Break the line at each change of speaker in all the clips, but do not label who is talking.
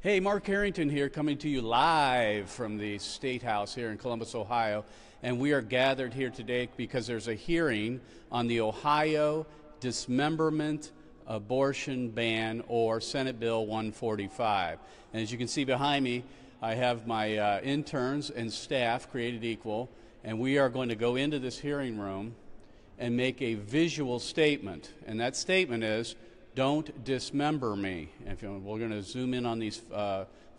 Hey, Mark Harrington here, coming to you live from the State House here in Columbus, Ohio. And we are gathered here today because there's a hearing on the Ohio Dismemberment Abortion Ban, or Senate Bill 145. And as you can see behind me, I have my interns and staff created equal, and we are going to go into this hearing room and make a visual statement. And that statement is, "Don't dismember me." And we're going to zoom in on these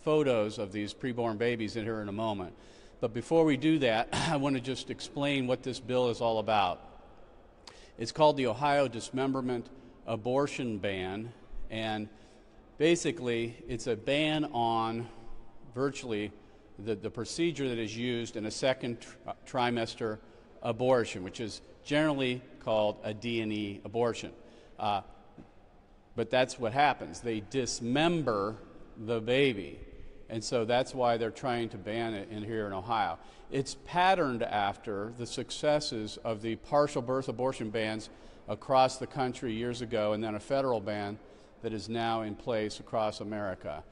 photos of these preborn babies in here in a moment. But before we do that, I want to just explain what this bill is all about. It's called the Ohio Dismemberment Abortion Ban, and basically it's a ban on virtually the procedure that is used in a second trimester abortion, which is generally called a D&E abortion. But that's what happens. They dismember the baby. And so that's why they're trying to ban it here in Ohio. It's patterned after the successes of the partial birth abortion bans across the country years ago, and then a federal ban that is now in place across America.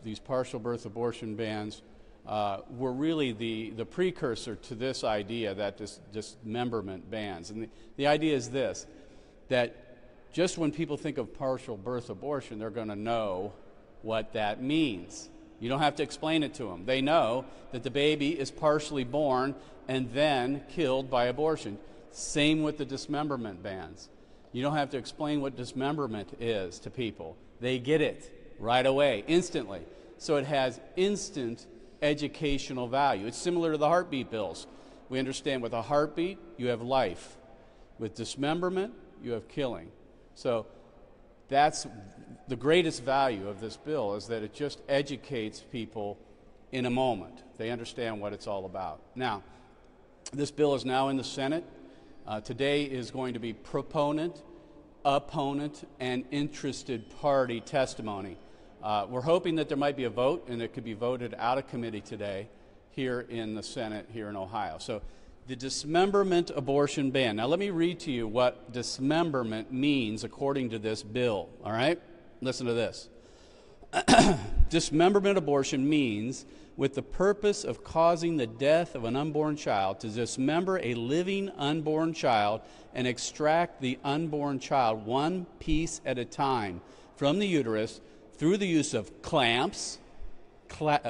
These partial birth abortion bans were really the precursor to this idea that dismemberment bans. And the idea is this, that just when people think of partial birth abortion, they're going to know what that means. You don't have to explain it to them. They know that the baby is partially born and then killed by abortion. Same with the dismemberment bans. You don't have to explain what dismemberment is to people. They get it right away, instantly. So it has instant educational value. It's similar to the heartbeat bills. We understand with a heartbeat, you have life. With dismemberment, you have killing. So that's the greatest value of this bill, is that it just educates people in a moment. They understand what it's all about. Now, this bill is now in the Senate. Today is going to be proponent, opponent, and interested party testimony. We're hoping that there might be a vote, and it could be voted out of committee today here in the Senate here in Ohio. So the dismemberment abortion ban. Now let me read to you what dismemberment means according to this bill, all right? Listen to this. Dismemberment abortion means, with the purpose of causing the death of an unborn child, to dismember a living unborn child and extract the unborn child one piece at a time from the uterus through the use of clamps,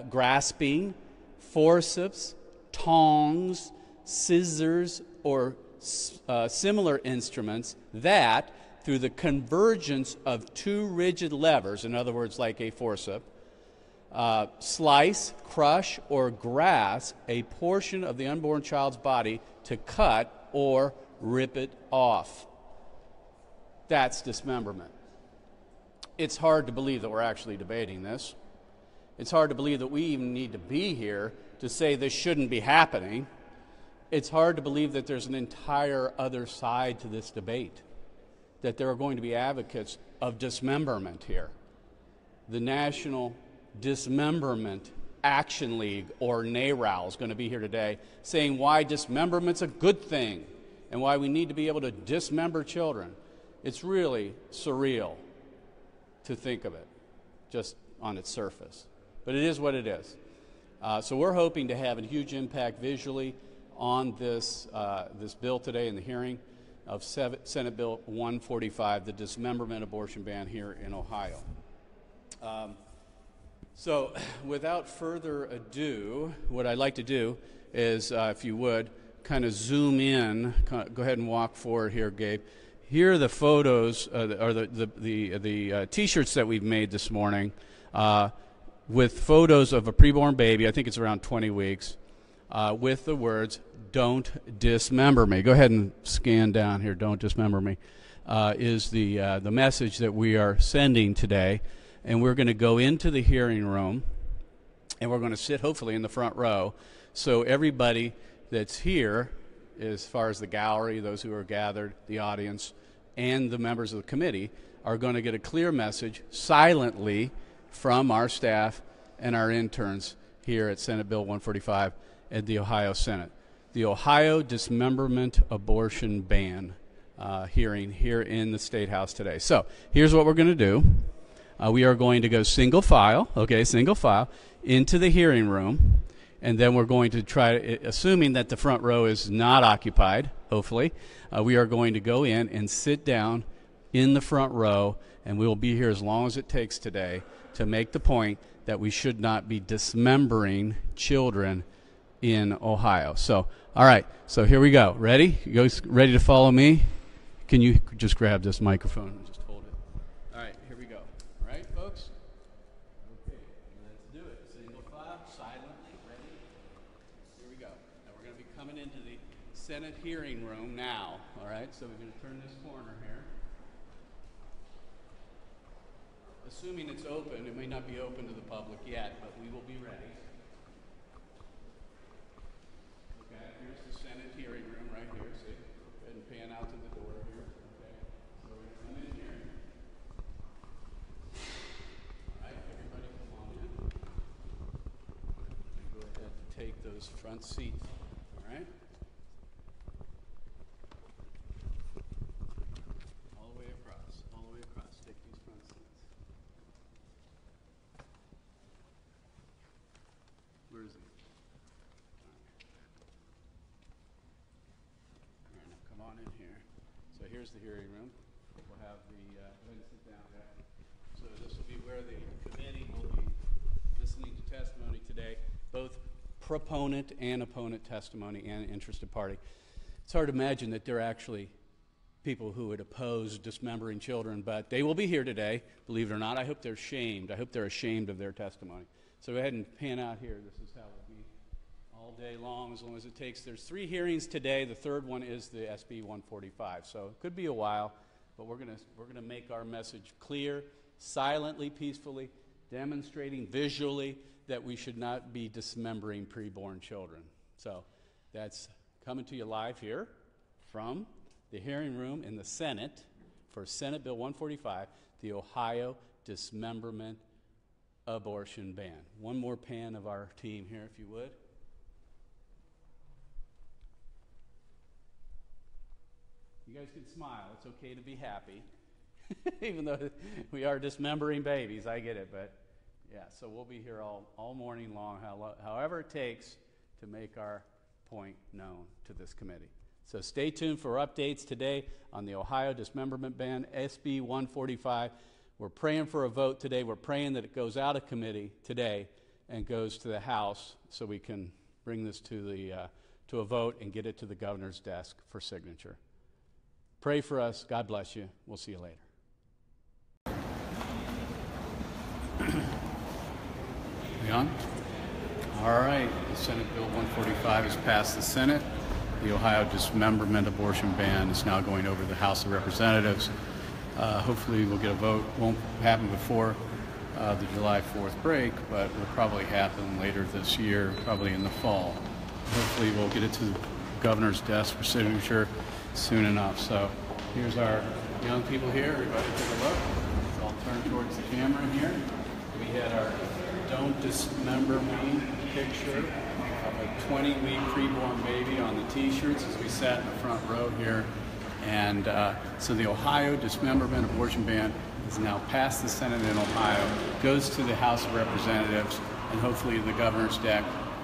grasping, forceps, tongs, scissors, or similar instruments that, through the convergence of two rigid levers, in other words, like a forceps, slice, crush, or grasp a portion of the unborn child's body to cut or rip it off. That's dismemberment. It's hard to believe that we're actually debating this. It's hard to believe that we even need to be here to say this shouldn't be happening. It's hard to believe that there's an entire other side to this debate, that there are going to be advocates of dismemberment here. The National Dismemberment Action League, or NARAL, is going to be here today saying why dismemberment's a good thing and why we need to be able to dismember children. It's really surreal to think of it just on its surface. But it is what it is. So we're hoping to have a huge impact visually on this bill today in the hearing of Senate Bill 145, the dismemberment abortion ban here in Ohio. So without further ado, what I'd like to do is, if you would, kind of zoom in. Go ahead and walk forward here, Gabe. Here are the photos, or the T-shirts that we've made this morning with photos of a preborn baby. I think it's around 20 weeks, with the words, "Don't dismember me." Go ahead and scan down here. "Don't dismember me" is the message that we are sending today. And we're going to go into the hearing room, and we're going to sit hopefully in the front row. So everybody that's here, as far as the gallery, those who are gathered, the audience, and the members of the committee, are going to get a clear message silently from our staff and our interns here at Senate Bill 145 at the Ohio Senate. The Ohio Dismemberment Abortion Ban hearing here in the State House today. So here's what we're going to do. we are going to go single file, into the hearing room, and then we're going to try, assuming that the front row is not occupied, hopefully, we are going to go in and sit down in the front row, and we will be here as long as it takes today to make the point that we should not be dismembering children in Ohio. So, all right, so here we go. Ready? You guys ready to follow me? Can you just grab this microphone and just hold it? All right, here we go. All right, folks? Okay, let's do it. Single file, silently, ready? Here we go. Now we're going to be coming into the Senate hearing room now. All right, so we're going to turn this corner here. Assuming it's open, it may not be open to the public yet, but we will be ready. Okay, here's the Senate hearing room right here. See? Go ahead and pan out to the door here. Okay, so we're going to come in here. All right, everybody come on in. And go ahead and take those front seats. All right? All the way across. Take these front seats. Where is he? All right, now come on in here. So here's the hearing room. We'll have the, go ahead and sit down there. So this will be where the committee will be listening to testimony today, both proponent and opponent testimony and interested party. It's hard to imagine that they're actually people who would oppose dismembering children, but they will be here today, believe it or not. I hope they're ashamed. I hope they're ashamed of their testimony. So go ahead and pan out here. This is how it'll be all day long as it takes. There's 3 hearings today. The third one is the SB 145. So it could be a while, but we're gonna make our message clear, silently, peacefully, demonstrating visually that we should not be dismembering preborn children. So that's coming to you live here from the hearing room in the Senate for Senate Bill 145, the Ohio Dismemberment Abortion Ban. One more pan of our team here, if you would. You guys can smile. It's okay to be happy. Even though we are dismembering babies, I get it. But yeah, so we'll be here all morning long, however it takes to make our point known to this committee. So stay tuned for updates today on the Ohio Dismemberment Ban, SB 145. We're praying for a vote today. We're praying that it goes out of committee today and goes to the House so we can bring this to a vote and get it to the governor's desk for signature. Pray for us. God bless you. We'll see you later. We on? All right. The Senate Bill 145 has passed the Senate. The Ohio Dismemberment Abortion Ban is now going over to the House of Representatives. Hopefully we'll get a vote. Won't happen before the July 4th break, but will probably happen later this year, probably in the fall. Hopefully we'll get it to the governor's desk for signature soon enough. So here's our young people here. Everybody take a look. Let's all turn towards the camera here. We had our Don't Dismember Me picture of a 20-week preborn baby on the t-shirts as we sat in the front row here. And so the Ohio Dismemberment Abortion Ban is now passed the Senate in Ohio, goes to the House of Representatives, and hopefully the governor's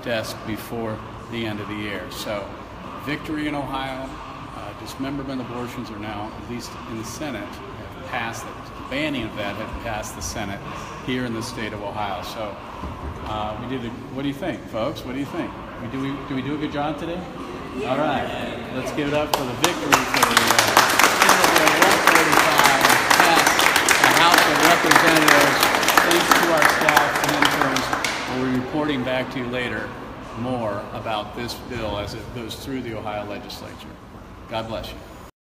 desk before the end of the year. So victory in Ohio. Dismemberment abortions are now, at least in the Senate, have passed it. The banning of that had passed the Senate here in the state of Ohio. So we did. What do you think, folks? What do you think? Do we do a good job today? Yeah. All right. Let's give it up for the victory for the Senate Bill 145 passed the House of Representatives. Thanks to our staff and interns. We'll be reporting back to you later more about this bill as it goes through the Ohio legislature. God bless you.